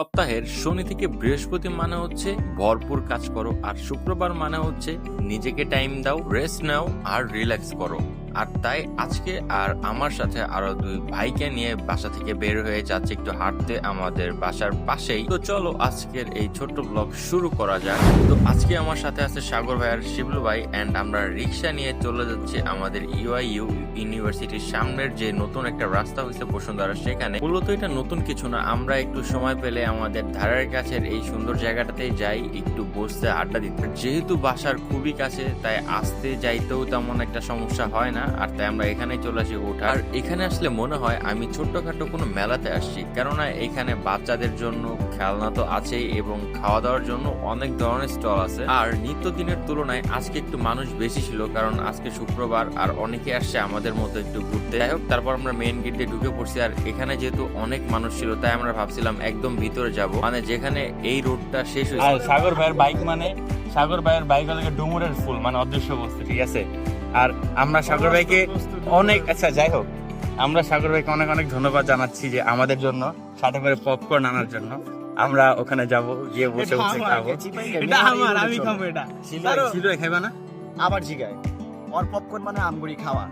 সপ্তাহের শনি থেকে বৃহস্পতি মানে হচ্ছে ভরপুর কাজ করো, আর শুক্রবার মানে হচ্ছে নিজেকে টাইম দাও, রেস্ট নাও আর রিল্যাক্স করো। আর তাই আজকে আর আমার সাথে আরো দুই ভাইকে নিয়ে বাসা থেকে বের হয়ে যাচ্ছে একটু হাঁটতে আমাদের বাসার পাশেই। তো চলো আজকের এই ছোট্ট ব্লগ শুরু করা যাক। তো আজকে আমার সাথে আছে সাগর ভাই আর শিবলু ভাই, এন্ড আমরা রিক্সা নিয়ে চলে যাচ্ছি আমাদের ইউআইইউ ইউনিভার্সিটির সামনের যে নতুন একটা রাস্তা হয়েছে বসুন্ধরা, সেখানে। মূলত এটা নতুন কিছু না, আমরা একটু সময় পেলে আমাদের ধারের কাছের এই সুন্দর জায়গাটাতে যাই একটু বসতে আড্ডা দিতে। যেহেতু বাসার খুবই কাছে তাই আসতে যাইতেও তেমন একটা সমস্যা হয় না, আর তাই আমরা এখানে চলে আসি ওঠা। আর এখানে আসলে মনে হয় আমি ছোট্টখাটো কোনো মেলাতে আসছি, কেননা এখানে বাচ্চাদের জন্য খেলনা তো আছেই এবং খাওয়া দাওয়ার জন্য অনেক ধরনের স্টল আছে। আর নিত্যদিনের তুলনায় আজকে একটু মানুষ বেশি ছিল, কারণ আজকে শুক্রবার আর অনেকে আসছে আমাদের মতো একটু ঘুরতে। যাই হোক, তারপর আমরা মেইন গেট দিয়ে ঢুকে পড়ছি। আর এখানে যেহেতু অনেক মানুষ ছিল তাই আমরা ভাবছিলাম একদম ভিতরে যাব, মানে যেখানে এই রোডটা শেষ হয়েছে। আর সাগর ভাইয়ের বাইক হলো ডুমুরের ফুল, মানে অদৃশ্য বস্তু, ঠিক আছে। আর আমরা সাগর ভাইকে অনেক যাই হোক, আমরা সাগর ভাইকে অনেক অনেক ধন্যবাদ জানাচ্ছি যে আমাদের জন্য সাথে করে পপকর্ন আনার জন্য। আমরা ওখানে যাব, গিয়ে বসে বসে খাবো। এটা আমার, আমি খাবো এটা। ছিল খাইবা না? আবার জিগায় ওর পপকর্ন মানে আমগুড়ি খাওয়া।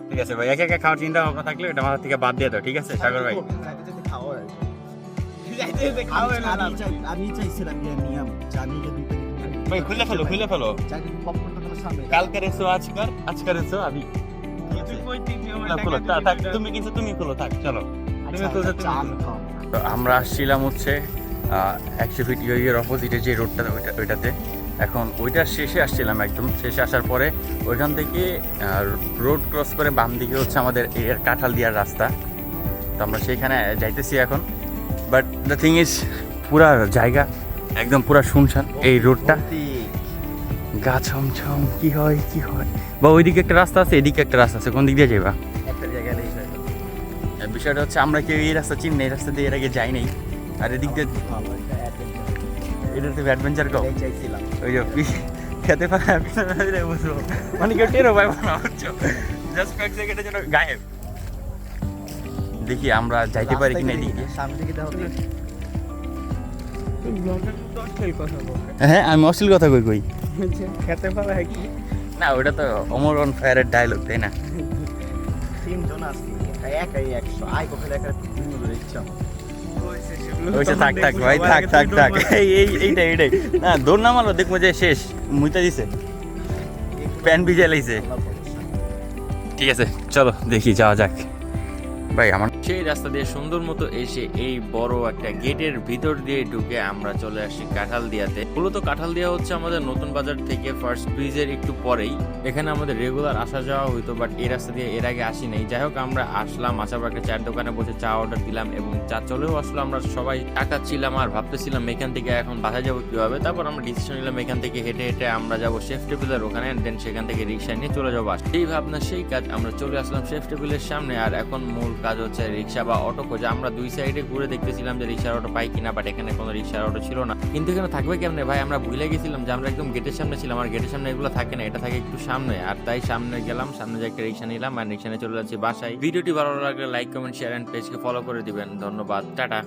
ঠিক আছে ভাই, একা একা খাওয়ার চিন্তা ভাবনা থাকলে এটা মাথা থেকে বাদ দিয়ে দাও, ঠিক আছে সাগর ভাই। আমি চাইছিলাম যে নিয়ম জানি যে দুটো ভাই খুলে ফেলো। পপকর্নটা তোমার সামনে কালকে রেসো আজকার রেসো আমি তুমি খুলো থাক, চলো তুমি খুলছো, তুমি খুলো। তো আমরা আসছিলাম হচ্ছে 100 ফিট ইয়ের অপোজিটে যে রোডটা ওইটাতে। এখন ওইটার শেষে আসছিলাম, একদম শেষে আসার পরে ওইখান থেকে রোড ক্রস করে বাম দিকে হচ্ছে আমাদের এর কাঁঠাল দিয়ার রাস্তা। তো আমরা সেইখানে যাইতেছি এখন। বাট দ্য থিং ইজ, পুরা জায়গা একদম পুরা শুনশান। এই রোডটা গা ছমছম, কি হয় বা ওইদিকে একটা রাস্তা আছে, এদিকে একটা রাস্তা আছে, কোন দিক দিয়ে যাইবা? একটা জায়গায় বিষয়টা হচ্ছে আমরা কেউ এই রাস্তা চিনি না, এই রাস্তা দিয়ে এর আগে যাই নাই। আর এদিক দিয়ে এটাতে অ্যাডভেঞ্চার কম চাইছিলাম ওই যে খেতে পারে বুঝবো, মানে কেউ টেরো পাইব না, জাস্ট কয়েক সেকেন্ডের জন্য গায়েব। দেখি আমরা যাইতে পারি কিনা এদিকে। সামনে থেকে দাও। হ্যাঁ, আমি অশ্লীল কথা কই খেতে পারে কি না, ওটা তো অমর অন ফায়ারের ডায়লগ, তাই না? তিনজন আসছি একাই 100 আই কোফে লেখা ধরে ইচ্ছা ওইসে থাক ভাই, থাক এইটাই না, দৌড় নামালো দেখবো যে শেষ মুইতা দিছে, প্যান ভিজে লাইছে। ঠিক আছে চলো দেখি, যাওয়া যাক ভাই। আমার সেই রাস্তা দিয়ে সুন্দর মতো এসে এই বড় একটা গেটের ভিতর দিয়ে ঢুকে আমরা চলে আসি কাঁঠালদিয়াতে। মূলত কাঁঠালদিয়া হচ্ছে আমাদের নতুন বাজার থেকে ফার্স্ট ব্রিজের একটু পরেই। এখানে আমাদের রেগুলার আসা যাওয়া হইতো, বাট এই রাস্তা দিয়ে এর আগে আসি নাই। যাই হোক, আমরা আসলাম, আসার পর একটা চায়ের দোকানে বসে চা অর্ডার দিলাম এবং চা চলেও আসলো। আমরা সবাই টাকাচ্ছিলাম আর ভাবতেছিলাম এখান থেকে এখন বাসায় যাবো কিভাবে। তারপর আমরা ডিসিশন নিলাম এখান থেকে হেঁটে আমরা যাবো শেফ টেবিলের ওখানে, দেন সেখান থেকে রিক্সা নিয়ে চলে যাবো। সেই ভাবনা সেই কাজ, আমরা চলে আসলাম শেফ টেবিলের সামনে। আর এখন মূল কাজ হচ্ছে রিক্সা বা অটো খোঁজা। আমরা দুই সাইডে ঘুরে দেখতেছিলাম যে রিক্সার অটো পাই কিনা, বাট এখানে কোনো রিক্সার অটো ছিল না। কিন্তু এখানে থাকবে কেমনে ভাই, আমরা ভুলে গেছিলাম যে আমরা একদম গেটের সামনে ছিলাম, আর গেটের সামনে এগুলো থাকে না, এটা থাকে একটু সামনে। আর তাই সামনে গেলাম, সামনে যে একটা রিক্সা নিলাম আর রিক্সা নিয়ে চলে যাচ্ছি বাসায়। ভিডিওটি ভালো লাগলে লাইক কমেন্ট শেয়ার এন্ড পেজকে ফলো করে দিবেন। ধন্যবাদ, টাটা।